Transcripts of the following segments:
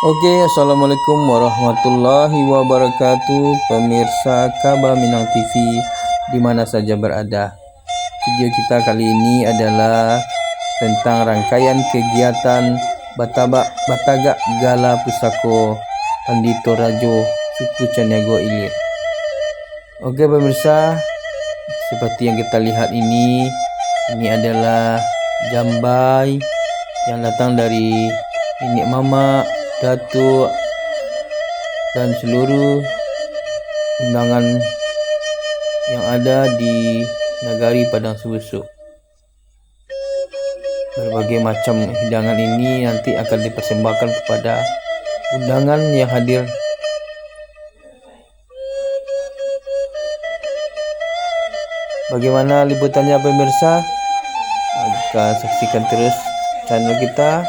Oke, assalamualaikum warahmatullahi wabarakatuh, pemirsa Kaba Minang TV dimana saja berada. Video kita kali ini adalah tentang rangkaian kegiatan Batagak Gala Pusako Pandito Rajo Suku Caniago Ilir. Oke pemirsa, seperti yang kita lihat ini adalah jambai yang datang dari nenek mama, datuk, dan seluruh undangan yang ada di Nagari Padang Subusuk. Berbagai macam hidangan ini nanti akan dipersembahkan kepada undangan yang hadir. Bagaimana liputannya pemirsa? Maka saksikan terus channel kita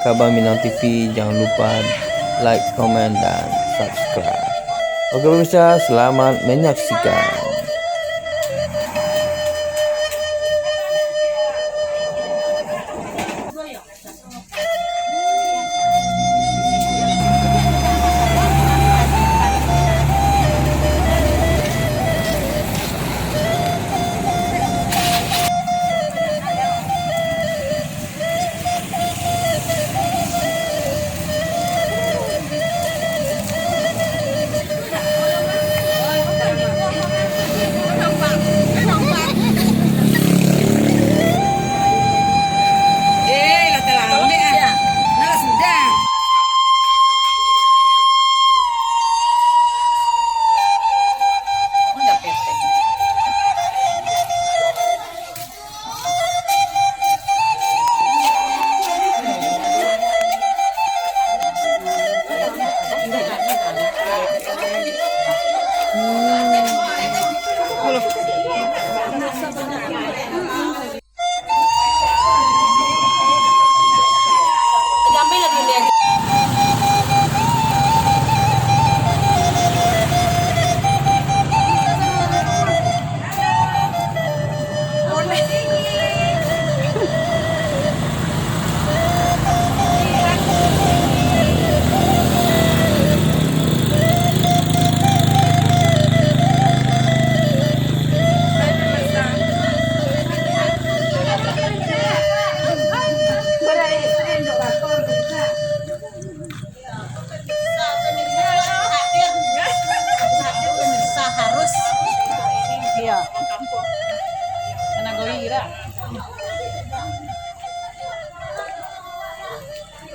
Kaba Minang TV. Jangan lupa like, comment, dan subscribe. Oke pemirsa, selamat menyaksikan.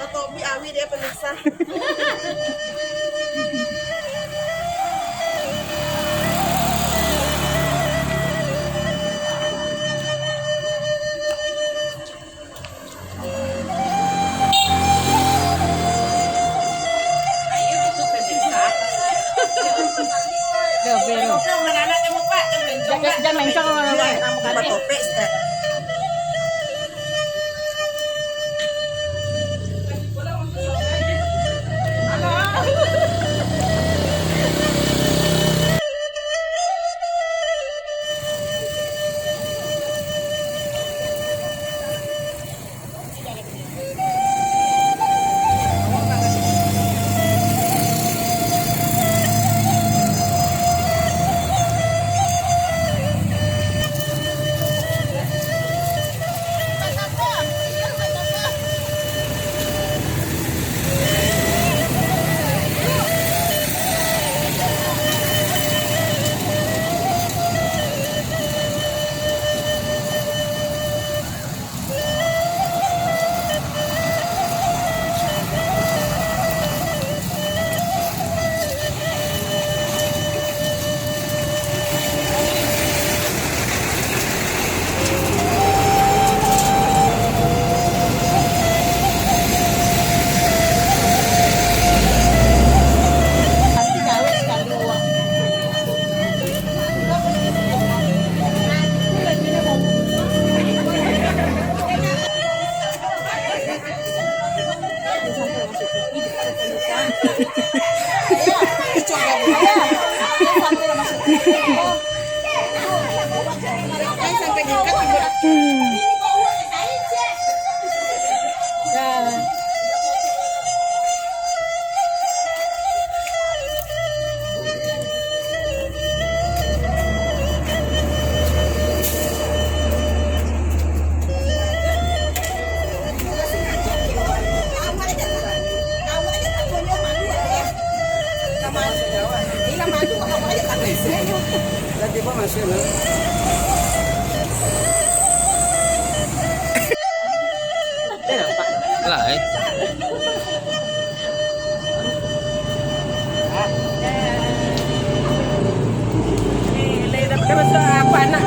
Tobi awi dia pemirsa. Jangan mencong Buat topik, Ustaz. Sampai diikat Lah, apa anak?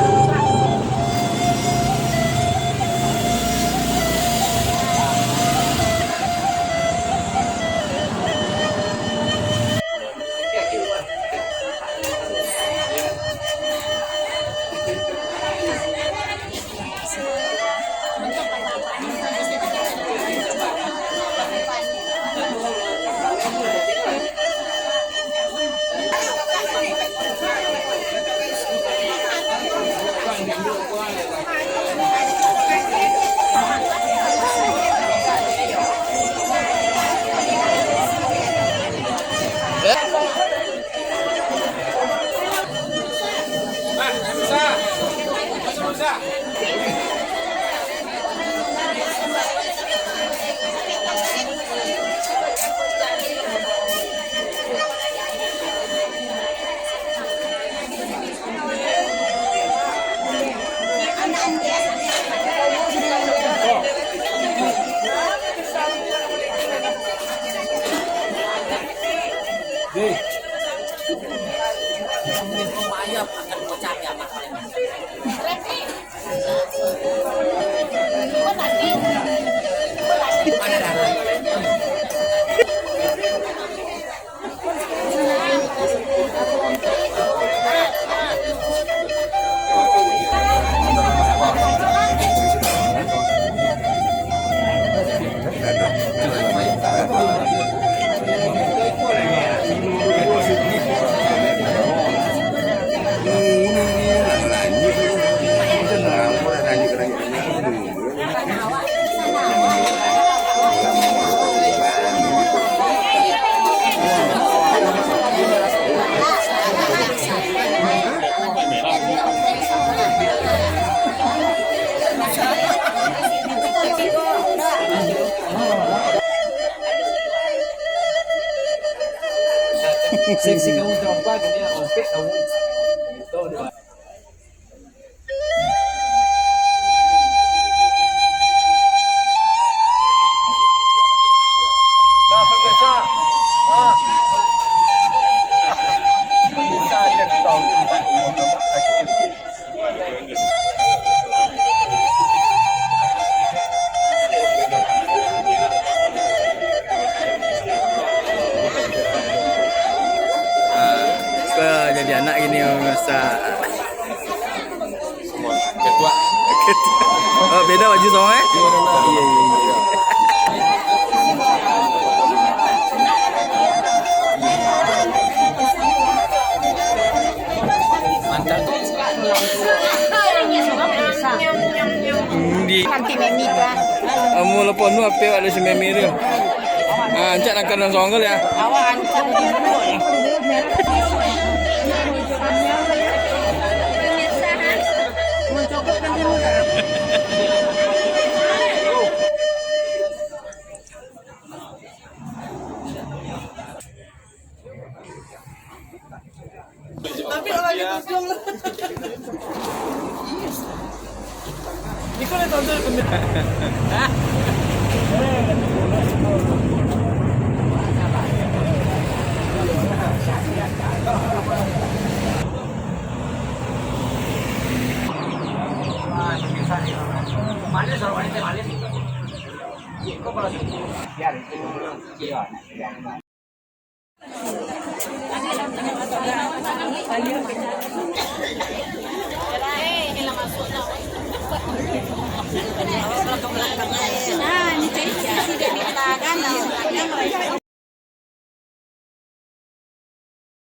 Seksi kamu terompak ini oke kamu itu udah jadi anak gini pemirsa. ketua Oh, beda baju sama ya? Iya iya iya. Di Nanti memi kan. kamu lepon nu apa ada si memi tu. Ah, cak nak kena songgol ya. Awak antar di dulu. Tapi orang itu dong. Niko le tonton Nah, ini